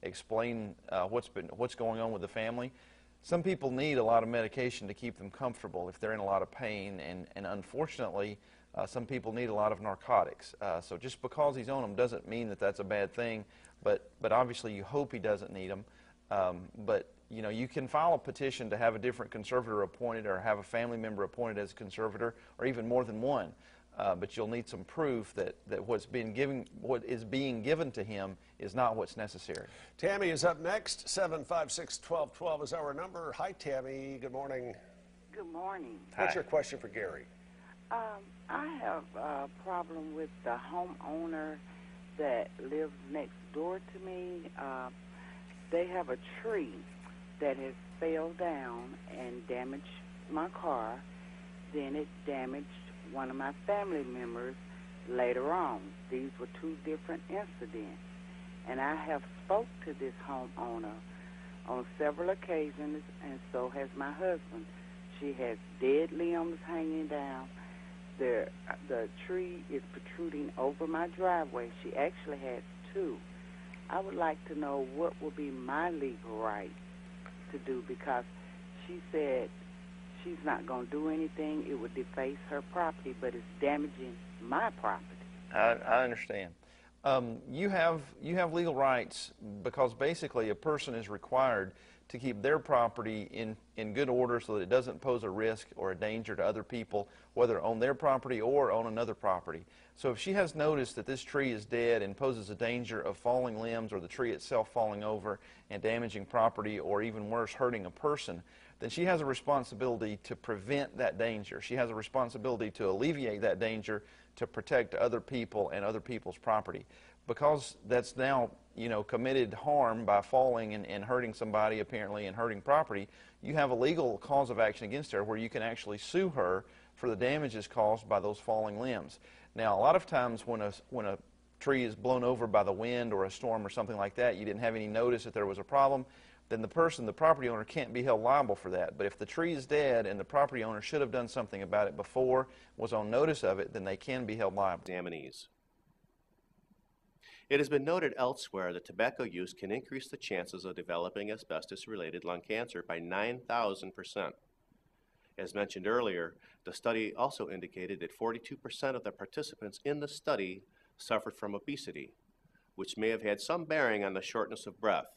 explain what's going on with the family. Some people need a lot of medication to keep them comfortable if they're in a lot of pain, and unfortunately, some people need a lot of narcotics. So just because he's on them doesn't mean that that's a bad thing, but obviously you hope he doesn't need them. But you know, you can file a petition to have a different conservator appointed or have a family member appointed as a conservator, or even more than one. But you'll need some proof that what is being given to him is not what's necessary. Tammy is up next. 756-1212 is our number. Hi, Tammy. Good morning. Good morning. What's your question for Gary? I have a problem with the homeowner that lives next door to me. They have a tree that has fell down and damaged my car. Then it damaged one of my family members later on. These were two different incidents. And I have spoke to this homeowner on several occasions, and so has my husband. She has dead limbs hanging down. The tree is protruding over my driveway. She actually has two. I would like to know what would be my legal right to do, because she said she's not going to do anything. It would deface her property, but it's damaging my property. I understand. You have legal rights because basically a person is required to keep their property in good order so that it doesn't pose a risk or a danger to other people, whether on their property or on another property. So if she has noticed that this tree is dead and poses a danger of falling limbs or the tree itself falling over and damaging property, or even worse, hurting a person, then she has a responsibility to prevent that danger. She has a responsibility to alleviate that danger, to protect other people and other people's property. Because that's now, you know, committed harm by falling and hurting somebody apparently and hurting property, you have a legal cause of action against her where you can actually sue her for the damages caused by those falling limbs. Now, a lot of times when a tree is blown over by the wind or a storm or something like that, you didn't have any notice that there was a problem, then the property owner, can't be held liable for that. But if the tree is dead and the property owner should have done something about it before, was on notice of it, then they can be held liable. Examinees. It has been noted elsewhere that tobacco use can increase the chances of developing asbestos-related lung cancer by 9,000%. As mentioned earlier, the study also indicated that 42% of the participants in the study suffered from obesity, which may have had some bearing on the shortness of breath.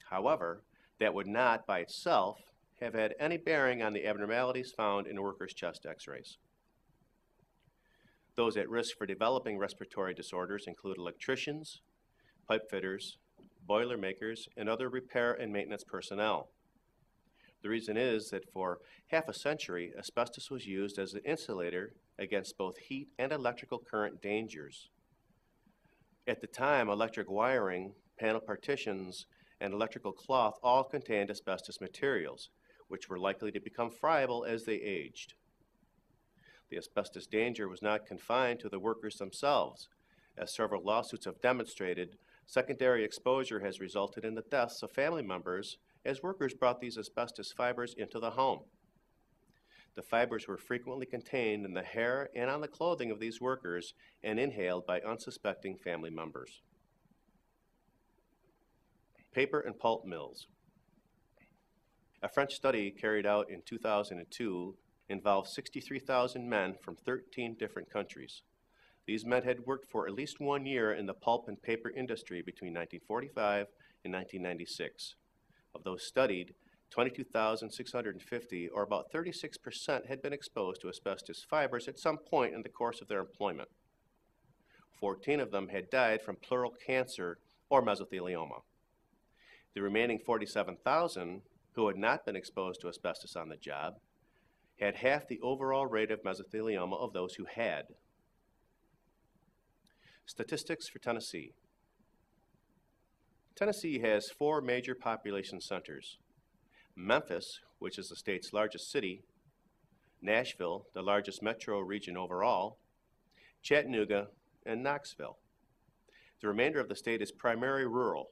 However, that would not by itself have had any bearing on the abnormalities found in workers' chest x-rays. Those at risk for developing respiratory disorders include electricians, pipe fitters, boiler makers, and other repair and maintenance personnel. The reason is that for half a century, asbestos was used as an insulator against both heat and electrical current dangers. At the time, electric wiring, panel partitions, and electrical cloth all contained asbestos materials, which were likely to become friable as they aged. The asbestos danger was not confined to the workers themselves. As several lawsuits have demonstrated, secondary exposure has resulted in the deaths of family members as workers brought these asbestos fibers into the home. The fibers were frequently contained in the hair and on the clothing of these workers and inhaled by unsuspecting family members. Paper and pulp mills. A French study carried out in 2002 involved 63,000 men from 13 different countries. These men had worked for at least 1 year in the pulp and paper industry between 1945 and 1996. Of those studied, 22,650, or about 36%, had been exposed to asbestos fibers at some point in the course of their employment. 14 of them had died from pleural cancer or mesothelioma. The remaining 47,000, who had not been exposed to asbestos on the job, had half the overall rate of mesothelioma of those who had. Statistics for Tennessee. Tennessee has 4 major population centers: Memphis, which is the state's largest city; Nashville, the largest metro region overall; Chattanooga, and Knoxville. The remainder of the state is primarily rural.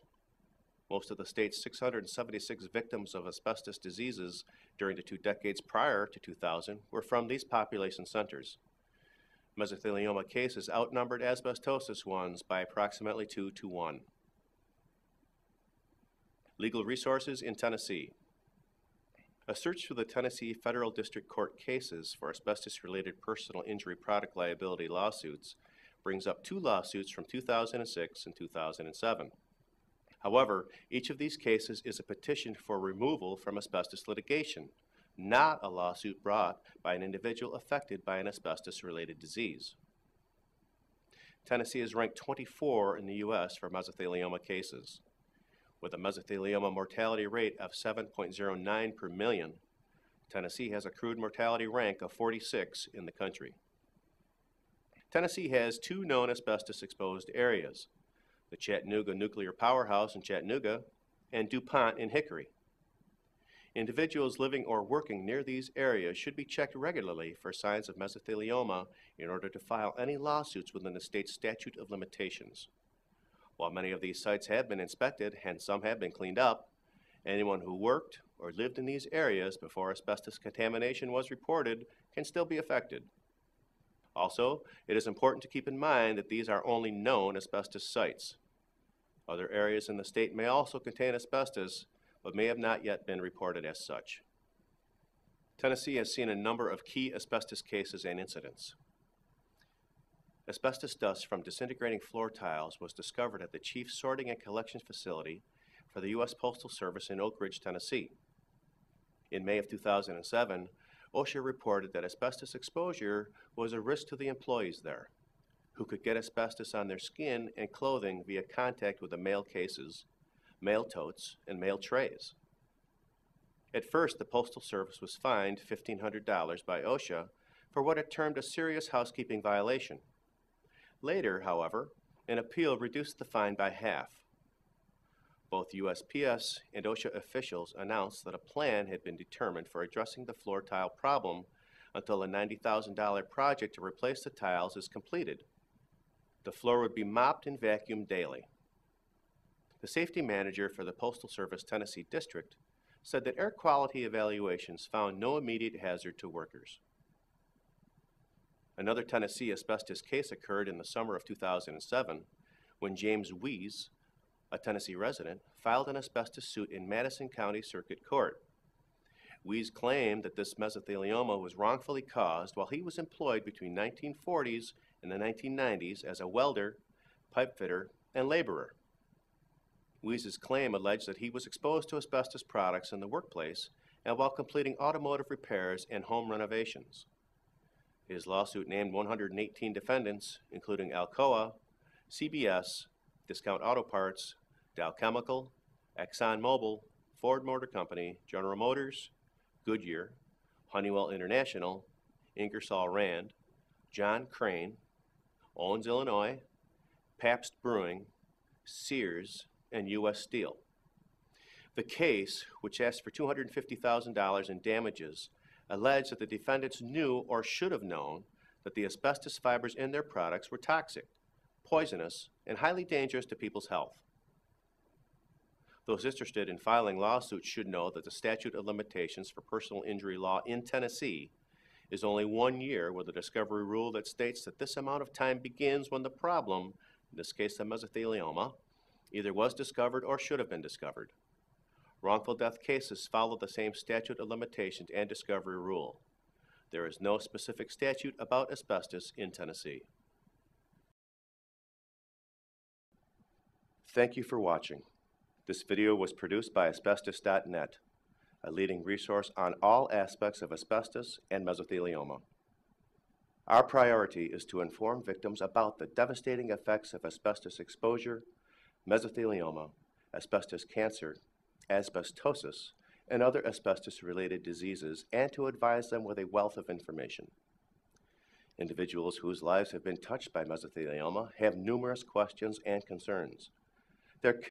Most of the state's 676 victims of asbestos diseases during the 2 decades prior to 2000 were from these population centers. Mesothelioma cases outnumbered asbestosis ones by approximately 2 to 1. Legal resources in Tennessee. A search through the Tennessee Federal District Court cases for asbestos-related personal injury product liability lawsuits brings up 2 lawsuits from 2006 and 2007. However, each of these cases is a petition for removal from asbestos litigation, not a lawsuit brought by an individual affected by an asbestos-related disease. Tennessee is ranked 24 in the U.S. for mesothelioma cases. With a mesothelioma mortality rate of 7.09 per million, Tennessee has a crude mortality rank of 46 in the country. Tennessee has 2 known asbestos-exposed areas, the Chattanooga Nuclear Powerhouse in Chattanooga and DuPont in Hickory. Individuals living or working near these areas should be checked regularly for signs of mesothelioma in order to file any lawsuits within the state's statute of limitations. While many of these sites have been inspected and some have been cleaned up, anyone who worked or lived in these areas before asbestos contamination was reported can still be affected. Also, it is important to keep in mind that these are only known asbestos sites. Other areas in the state may also contain asbestos, but may have not yet been reported as such. Tennessee has seen a number of key asbestos cases and incidents. Asbestos dust from disintegrating floor tiles was discovered at the Chief Sorting and Collections Facility for the U.S. Postal Service in Oak Ridge, Tennessee. In May of 2007, OSHA reported that asbestos exposure was a risk to the employees there, who could get asbestos on their skin and clothing via contact with the mail cases, mail totes, and mail trays. At first, the Postal Service was fined $1,500 by OSHA for what it termed a serious housekeeping violation. Later, however, an appeal reduced the fine by half. Both USPS and OSHA officials announced that a plan had been determined for addressing the floor tile problem until a $90,000 project to replace the tiles is completed. The floor would be mopped and vacuumed daily. The safety manager for the Postal Service Tennessee District said that air quality evaluations found no immediate hazard to workers. Another Tennessee asbestos case occurred in the summer of 2007 when James Wees, a Tennessee resident, filed an asbestos suit in Madison County Circuit Court. Wees claimed that this mesothelioma was wrongfully caused while he was employed between 1940s and the 1990s as a welder, pipe fitter, and laborer. Weese's claim alleged that he was exposed to asbestos products in the workplace and while completing automotive repairs and home renovations. His lawsuit named 118 defendants, including Alcoa, CBS, Discount Auto Parts, Dow Chemical, ExxonMobil, Ford Motor Company, General Motors, Goodyear, Honeywell International, Ingersoll Rand, John Crane, Owens, Illinois, Pabst Brewing, Sears, and U.S. Steel. The case, which asked for $250,000 in damages, alleged that the defendants knew or should have known that the asbestos fibers in their products were toxic, poisonous, and highly dangerous to people's health. Those interested in filing lawsuits should know that the statute of limitations for personal injury law in Tennessee is only 1 year with a discovery rule that states that this amount of time begins when the problem, in this case the mesothelioma, either was discovered or should have been discovered. Wrongful death cases follow the same statute of limitations and discovery rule. There is no specific statute about asbestos in Tennessee. Thank you for watching. This video was produced by Asbestos.net, a leading resource on all aspects of asbestos and mesothelioma. Our priority is to inform victims about the devastating effects of asbestos exposure, mesothelioma, asbestos cancer, asbestosis, and other asbestos-related diseases, and to advise them with a wealth of information. Individuals whose lives have been touched by mesothelioma have numerous questions and concerns. Their